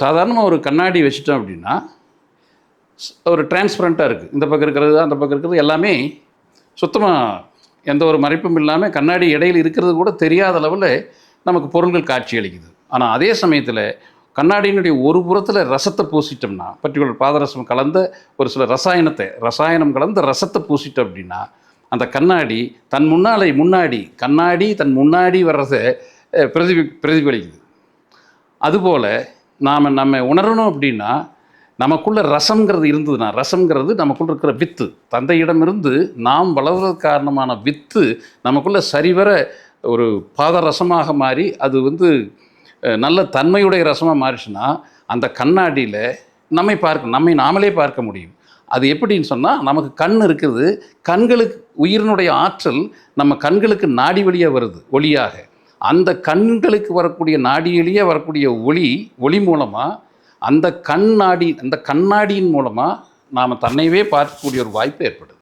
சாதாரணமாக ஒரு கண்ணாடி வச்சுட்டோம் அப்படின்னா ஒரு டிரான்ஸ்பரண்ட்டாக இருக்குது. இந்த பக்கம் இருக்கிறது அந்த பக்கம் இருக்கிறது எல்லாமே சுத்தமாக எந்த ஒரு மறைப்பும் இல்லாமல் கண்ணாடி இடையில் இருக்கிறது கூட தெரியாத அளவில் நமக்கு பொருள்கள் காட்சி அளிக்குது. ஆனால் அதே சமயத்தில் கண்ணாடியினுடைய ஒரு புறத்தில் ரசத்தை பூசிட்டோம்னா, பர்டிகுலர் பாதரசம் கலந்த ஒரு சில ரசாயனம் கலந்த ரசத்தை பூசிட்டோம் அப்படின்னா அந்த கண்ணாடி கண்ணாடி தன் முன்னாடி வர்றதை பிரதிபலிக்குது. அதுபோல் நம்ம உணரணும் அப்படின்னா நமக்குள்ள ரசம்ங்கிறது இருந்ததுன்னா, ரசம்ங்கிறது நமக்குள்ள இருக்கிற வித்து, தந்தையிடமிருந்து நாம் வளர்வதற்கு காரணமான வித்து நமக்குள்ள சரிவர ஒரு பாதரசமாக மாறி அது நல்ல தன்மையுடைய ரசமாக மாறிச்சுன்னா அந்த கண்ணாடியில் நம்மை நாமளே பார்க்க முடியும். அது எப்படின்னு சொன்னால், நமக்கு கண் இருக்குது, கண்களுக்கு உயிரினுடைய ஆற்றல் நம்ம கண்களுக்கு நாடி வழியாக வருது ஒளியாக. அந்த கண்களுக்கு வரக்கூடிய நாடியிலேயே வரக்கூடிய ஒளி மூலமாக அந்த கண்ணாடியின் மூலமாக நாம் தன்னைவே பார்க்கக்கூடிய ஒரு வாய்ப்பு ஏற்படுது.